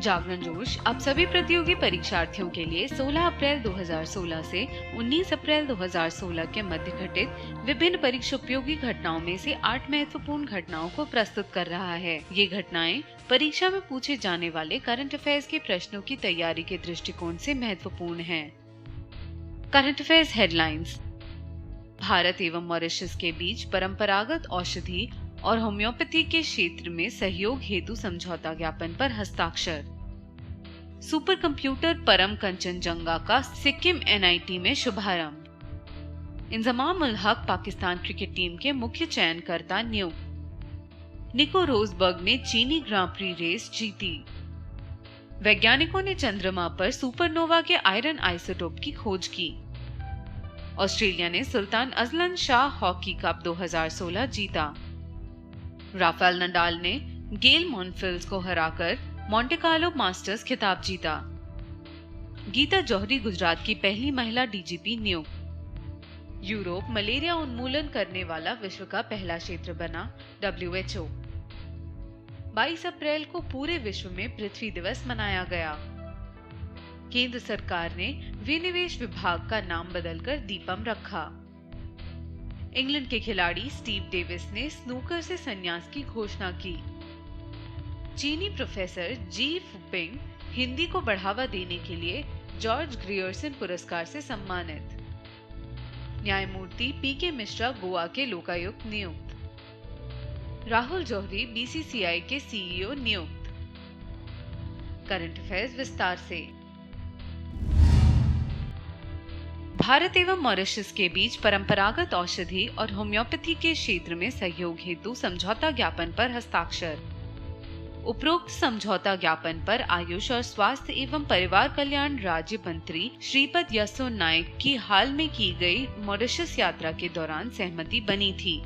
जागरण जोश अब सभी प्रतियोगी परीक्षार्थियों के लिए 16 अप्रैल 2016 से 19 अप्रैल 2016 के मध्य घटित विभिन्न परीक्षा उपयोगी घटनाओं में से 8 महत्वपूर्ण घटनाओं को प्रस्तुत कर रहा है। ये घटनाएं परीक्षा में पूछे जाने वाले करंट अफेयर्स के प्रश्नों की तैयारी के दृष्टिकोण से महत्वपूर्ण हैं। Current affairs headlines. भारत एवं मॉरिशस के बीच परंपरागत औषधि और होम्योपैथी के क्षेत्र में सहयोग हेतु समझौता ज्ञापन पर हस्ताक्षर। सुपर कंप्यूटर परम कंचनजंगा का सिक्किम NIT में शुभारंभ। इंजमाम उल हक पाकिस्तान क्रिकेट टीम के मुख्य चयनकर्ता नियुक्त। निको रोजबर्ग ने चीनी ग्रां प्री रेस जीती। वैज्ञानिकों ने चंद्रमा पर सुपरनोवा के आयरन आइसोटोप की खोज की। ऑस्ट्रेलिया ने Sultan Azlan Shah hockey cup 2016 जीता। राफेल नडाल ने गेल मॉनफिल्स को हराकर मोंटे कार्लो मास्टर्स खिताब जीता। गीता जौहरी गुजरात की पहली महिला DGP नियुक्त। यूरोप मलेरिया उन्मूलन करने वाला विश्व का पहला क्षेत्र बना। WHO। 22 अप्रैल को पूरे विश्व में पृथ्वी दिवस मनाया गया। केंद्र सरकार ने विनिवेश विभाग का नाम बदलकर दीपम रखा। इंग्लैंड के खिलाड़ी स्टीव डेविस ने स्नूकर से संन्यास की घोषणा की। चीनी प्रोफेसर जी फुपिंग हिंदी को बढ़ावा देने के लिए जॉर्ज ग्रियर्सन पुरस्कार से सम्मानित। न्यायमूर्ति PK मिश्रा गोवा के लोकायुक्त नियुक्त। राहुल जौहरी BCCI के CEO नियुक्त। करंट अफेयर्स विस्तार से। भारत एवं मॉरिशस के बीच परंपरागत औषधि और होम्योपैथी के क्षेत्र में सहयोग हेतु समझौता ज्ञापन पर हस्ताक्षर। उपरोक्त समझौता ज्ञापन पर आयुष और स्वास्थ्य एवं परिवार कल्याण राज्य मंत्री श्रीपद यसो नाइक की हाल में की गई मॉरिशस यात्रा के दौरान सहमति बनी थी।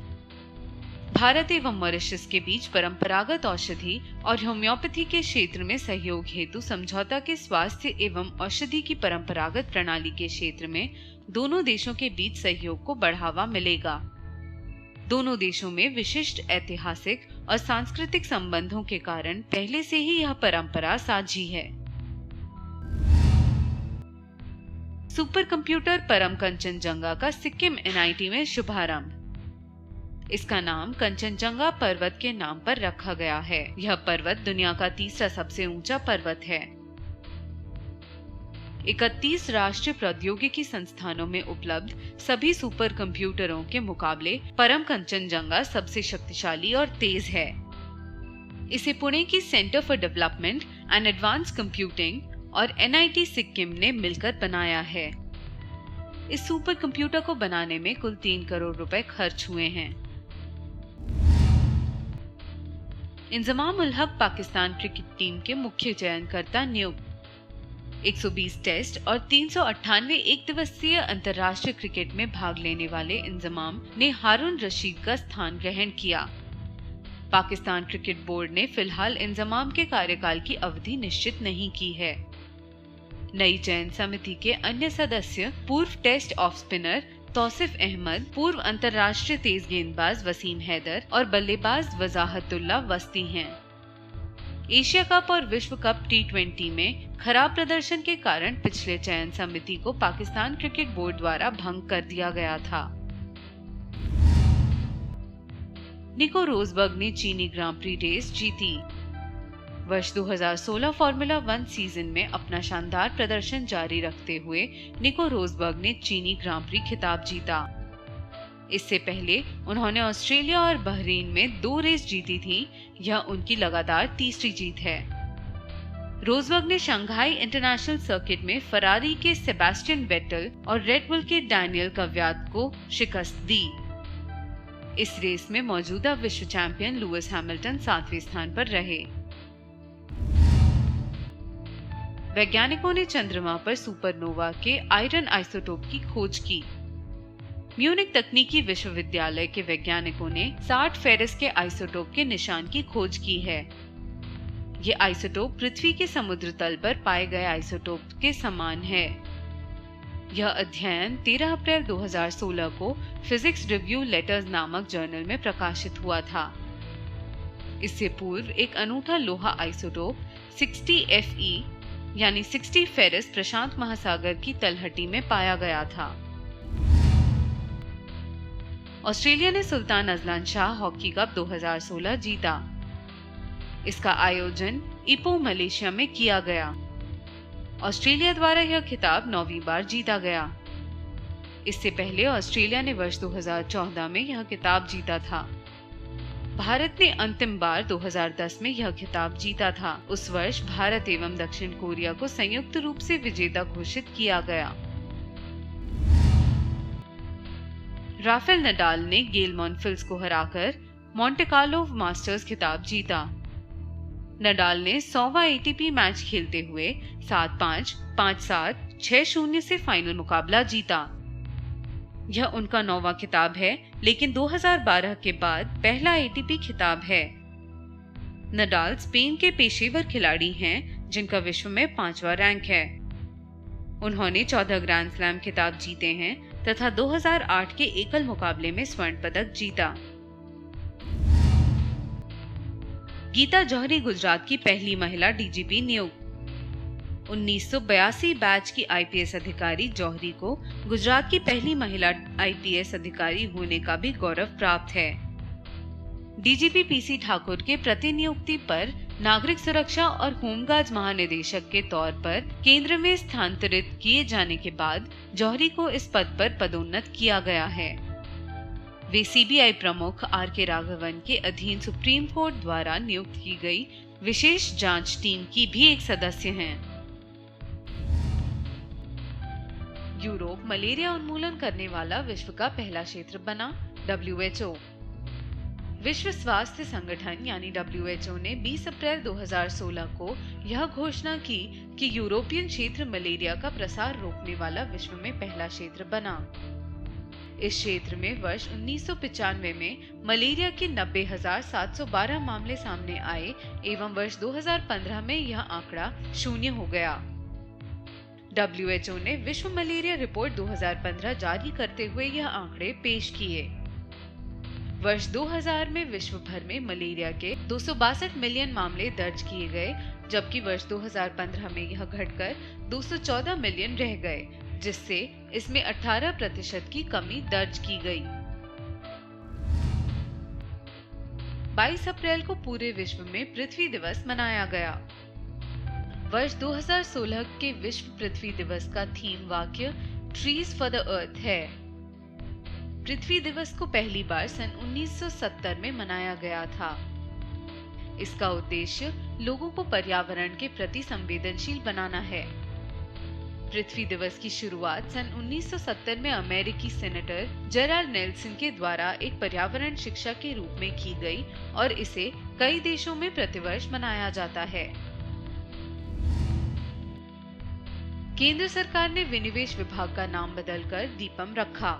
भारत एवं मॉरिशस के बीच परंपरागत औषधि और होम्योपैथी के क्षेत्र में सहयोग हेतु समझौता के स्वास्थ्य एवं औषधि की परंपरागत प्रणाली के क्षेत्र में दोनों देशों के बीच सहयोग को बढ़ावा मिलेगा। दोनों देशों में विशिष्ट ऐतिहासिक और सांस्कृतिक संबंधों के कारण पहले से ही यह परंपरा साझी है। सुपर कंप्यूटर परम कंचनजंगा का सिक्किम NIT में शुभारंभ। इसका नाम कंचनजंगा पर्वत के नाम पर रखा गया है। यह पर्वत दुनिया का तीसरा सबसे ऊंचा पर्वत है। 31 राष्ट्रीय प्रौद्योगिकी संस्थानों में उपलब्ध सभी सुपर कंप्यूटरों के मुकाबले परम कंचनजंगा सबसे शक्तिशाली और तेज है। इसे पुणे की centre for development and advance computing और NIT सिक्किम ने मिलकर बनाया है। इस सुपर कंप्यूटर को बनाने में कुल 3 करोड़ रुपए खर्च हुए हैं। इंजमाम उल हक पाकिस्तान क्रिकेट टीम के मुख्य चयनकर्ता नियुक्त। 120 टेस्ट और 398 एक दिवसीय अंतर्राष्ट्रीय क्रिकेट में भाग लेने वाले इंजमाम ने हारून रशीद का स्थान ग्रहण किया। पाकिस्तान क्रिकेट बोर्ड ने फिलहाल इंजमाम के कार्यकाल की अवधि निश्चित नहीं की है। नई चयन समिति के अन्य सदस्य पूर्व test off spinner Tausif Ahmed, पूर्व अंतर्राष्ट्रीय तेज गेंदबाज वसीम हैदर और बल्लेबाज वजाहतुल्ला वस्ती हैं। एशिया कप और विश्व कप T20 में खराब प्रदर्शन के कारण पिछले चयन समिति को पाकिस्तान क्रिकेट बोर्ड द्वारा भंग कर दिया गया था। निको रोजबर्ग ने चीनी ग्रां प्री रेस जीती। वर्ष 2016 फॉर्मूला 1 सीजन में अपना शानदार प्रदर्शन जारी रखते हुए निको रोजबर्ग ने चीनी ग्रां प्री खिताब जीता। इससे पहले उन्होंने ऑस्ट्रेलिया और बहरीन में 2 रेस जीती थी। यह उनकी लगातार तीसरी जीत है। रोजबर्ग ने शंघाई इंटरनेशनल सर्किट में फरारी के सेबेस्टियन वेटल और रेड बुल के डैनियल कव्यात को शिकस्त दी। इस रेस में मौजूदा विश्व चैंपियन लुइस हैमिल्टन 7वें स्थान पर रहे। वैज्ञानिकों ने चंद्रमा पर सुपरनोवा के आयरन आइसोटोप की खोज की। म्यूनिक तकनीकी विश्वविद्यालय के वैज्ञानिकों ने 60 फेरस के आइसोटोप के निशान की खोज की है। ये आइसोटोप पृथ्वी के समुद्र तल पर पाए गए आइसोटोप के समान है। यह अध्ययन 13 अप्रैल 2016 को फिजिक्स रिव्यू लेटर्स नामक जर्नल में प्रकाशित हुआ था। इससे पूर्व एक अनूठा लोहा आइसोटोप 60 FE यानी 60 फेरिस प्रशांत महासागर की तलहटी में पाया गया था। ऑस्ट्रेलिया ने Sultan Azlan Shah hockey cup 2016 जीता। इसका आयोजन इपो मलेशिया में किया गया। ऑस्ट्रेलिया द्वारा यह खिताब 9वीं बार जीता गया। इससे पहले ऑस्ट्रेलिया ने वर्ष 2014 में यह खिताब जीता था। भारत ने अंतिम बार 2010 में यह खिताब जीता था। उस वर्ष भारत एवं दक्षिण कोरिया को संयुक्त रूप से विजेता घोषित किया गया। राफेल नडाल ने गेल मॉनफिल्स को हराकर मोंटे कार्लो मास्टर्स खिताब जीता। नडाल ने 100वां एटीपी मैच खेलते हुए 7-5, 5-7, 6-0 से फाइनल मुकाबला जीता। यह उनका 9वां खिताब है, लेकिन 2012 के बाद पहला एटीपी खिताब है। नडाल स्पेन के पेशेवर खिलाड़ी हैं, जिनका विश्व में 5वां रैंक है। उन्होंने 14 ग्रैंड स्लैम खिताब जीते हैं तथा 2008 के एकल मुकाबले में स्वर्ण पदक जीता। गीता जौहरी गुजरात की पहली महिला डीजीपी नियुक्त। 1982 बैच की आईपीएस अधिकारी जौहरी को गुजरात की पहली महिला आईपीएस अधिकारी होने का भी गौरव प्राप्त है। डीजीपी पीसी ठाकुर के प्रतिनियुक्ति पर नागरिक सुरक्षा और होमगार्ड महानिदेशक के तौर पर केंद्र में स्थानांतरित किए जाने के बाद जौहरी को इस पद पर पदोन्नत किया गया है। वे सीबीआई प्रमुख आर.के. राघवन के अधीन सुप्रीम कोर्ट द्वारा नियुक्त की गई विशेष जांच टीम की भी एक सदस्य हैं। यूरोप मलेरिया उन्मूलन करने वाला विश्व का पहला क्षेत्र बना। WHO विश्व स्वास्थ्य संगठन यानी WHO ने 20 अप्रैल 2016 को यह घोषणा की कि यूरोपियन क्षेत्र मलेरिया का प्रसार रोकने वाला विश्व में पहला क्षेत्र बना। इस क्षेत्र में वर्ष 1995 में मलेरिया के 90,712 मामले सामने आए एवं वर्ष 2015 में यह आंकड़ा 0 हो गया। WHO ने विश्व मलेरिया रिपोर्ट 2015 जारी करते हुए यह आंकड़े पेश किए। वर्ष 2000 में विश्व भर में मलेरिया के 262 मिलियन मामले दर्ज किए गए, जबकि वर्ष 2015 में यह घटकर 214 मिलियन रह गए, जिससे इसमें 18% की कमी दर्ज की गई। 22 अप्रैल को पूरे विश्व में पृथ्वी दिवस मनाया गया। वर्ष 2016 के विश्व पृथ्वी दिवस का थीम वाक्य ट्रीज फॉर द अर्थ है। पृथ्वी दिवस को पहली बार सन 1970 में मनाया गया था। इसका उद्देश्य लोगों को पर्यावरण के प्रति संवेदनशील बनाना है। पृथ्वी दिवस की शुरुआत सन 1970 में अमेरिकी सेनेटर जेराल्ड नेल्सन के द्वारा एक पर्यावरण शिक्षा के रूप में की गई और इसे कई देशों में प्रतिवर्ष मनाया जाता है। केंद्र सरकार ने विनिवेश विभाग का नाम बदलकर दीपम रखा।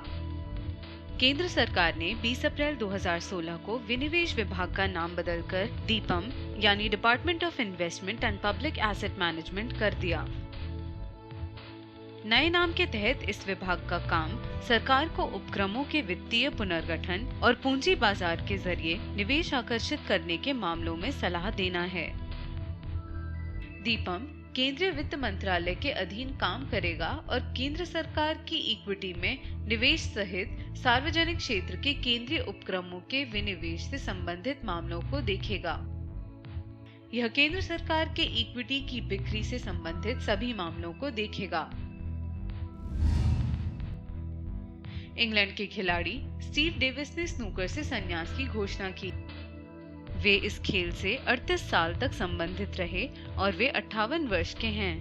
केंद्र सरकार ने 20 अप्रैल 2016 को विनिवेश विभाग का नाम बदलकर दीपम यानी department of investment and public asset management कर दिया। नए नाम के तहत इस विभाग का काम सरकार को उपक्रमों के वित्तीय पुनर्गठन और पूंजी बाजार के जरिए निवेश आकर्षित करने के मामलों में सलाह देना है। दीपम केंद्रीय वित्त मंत्रालय के अधीन काम करेगा और केंद्र सरकार की इक्विटी में निवेश सहित सार्वजनिक क्षेत्र के केंद्रीय उपक्रमों के विनिवेश से संबंधित मामलों को देखेगा। यह केंद्र सरकार के इक्विटी की बिक्री से संबंधित सभी मामलों को देखेगा। इंग्लैंड के खिलाड़ी स्टीव डेविस ने स्नूकर से संन्यास की घोषणा की। वे इस खेल से 38 साल तक संबंधित रहे और वे 58 वर्ष के हैं।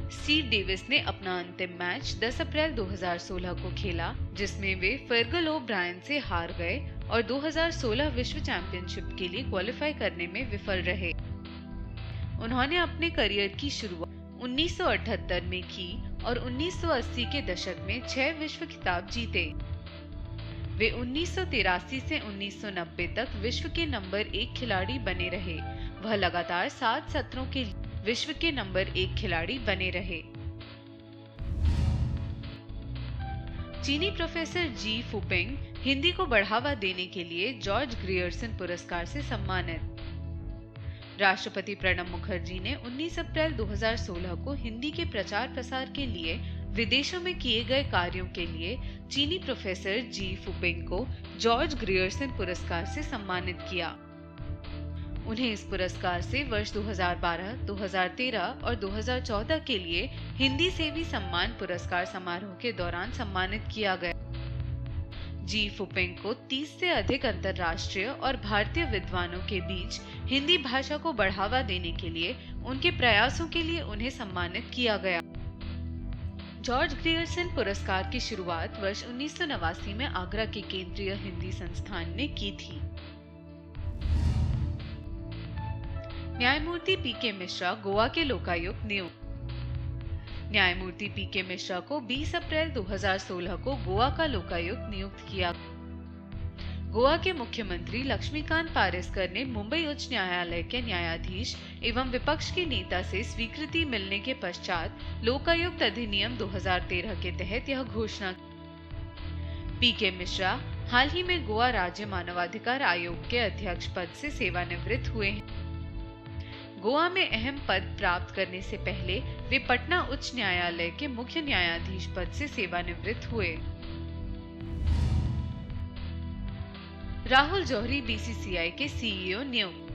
स्टीव डेविस ने अपना अंतिम मैच 10 अप्रैल 2016 को खेला, जिसमें वे फर्गल ओब्रायन से हार गए और 2016 विश्व चैंपियनशिप के लिए क्वालिफाई करने में विफल रहे। उन्होंने अपने करियर की शुरुआत 1978 में की और 1980 के दशक में 6 विश्व खिताब जीते। वे 1983 से 1990 तक विश्व के नंबर 1 खिलाड़ी बने रहे। वह लगातार 7 सत्रों के विश्व के नंबर 1 खिलाड़ी बने रहे। चीनी प्रोफेसर जी फुपिंग हिंदी को बढ़ावा देने के लिए जॉर्ज ग्रियर्सन पुरस्कार से सम्मानित। राष्ट्रपति प्रणब मुखर्जी ने 19 अप्रैल 2016 को हिंदी के प्रचार प्रसार के लिए विदेशों में किए गए कार्यों के लिए चीनी प्रोफेसर जी फुपिंग को जॉर्ज ग्रियर्सन पुरस्कार से सम्मानित किया। उन्हें इस पुरस्कार से वर्ष 2012, 2013 और 2014 के लिए हिंदी सेवी सम्मान पुरस्कार समारोह के दौरान सम्मानित किया गया। जी फुपिंग को 30 से अधिक अंतर्राष्ट्रीय और भारतीय विद्वानों के बीच हिंदी भाषा को बढ़ावा देने के लिए उनके प्रयासों के लिए उन्हें सम्मानित किया गया। जॉर्ज ग्रियर्सन पुरस्कार की शुरुआत वर्ष 1989 में आगरा के केंद्रीय हिंदी संस्थान ने की थी। न्यायमूर्ति पीके मिश्रा गोवा के लोकायुक्त नियुक्त। न्यायमूर्ति पीके मिश्रा को 20 अप्रैल 2016 को गोवा का लोकायुक्त नियुक्त किया। गोवा के मुख्यमंत्री लक्ष्मीकांत पारेसकर ने मुंबई उच्च न्यायालय के न्यायाधीश एवं विपक्ष के नेता से स्वीकृति मिलने के पश्चात लोकायुक्त अधिनियम 2013 के तहत यह घोषणा की। पीके मिश्रा हाल ही में गोवा राज्य मानवाधिकार आयोग के अध्यक्ष पद से सेवानिवृत्त हुए हैं। गोवा में अहम पद प्राप्त करने से पहले वे पटना उच्च न्यायालय के मुख्य न्यायाधीश पद से सेवानिवृत्त हुए। राहुल जौहरी बीसीसीआई के सीईओ नियुक्त।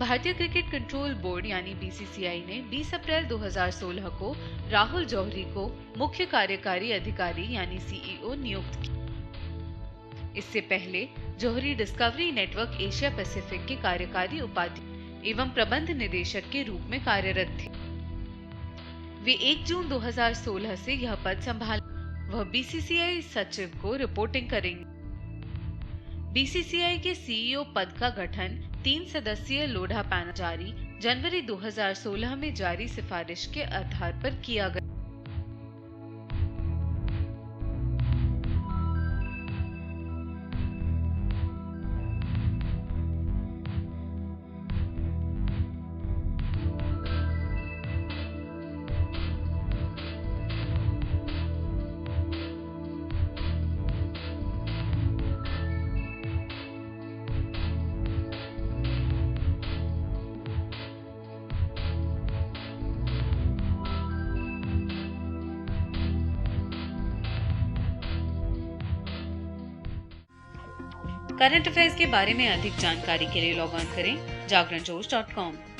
भारतीय क्रिकेट कंट्रोल बोर्ड यानी बीसीसीआई ने 20 अप्रैल 2016 को राहुल जौहरी को मुख्य कार्यकारी अधिकारी यानी सीईओ नियुक्त किया। इससे पहले जौहरी डिस्कवरी नेटवर्क एशिया पैसिफिक के कार्यकारी उपाध्यक्ष एवं प्रबंध निदेशक के रूप में कार्यरत थे। वे 1 जून 2016 से यह पद संभाल वह बीसीसीआई सचिव को रिपोर्टिंग करेंगे। बीसीसीआई के सीईओ पद का गठन 3 सदस्यीय लोढ़ा पैनल जारी जनवरी 2016 में जारी सिफारिश के आधार पर किया गया। करंट अफेयर्स के बारे में अधिक जानकारी के लिए लॉग ऑन करें जागरणजोश.com।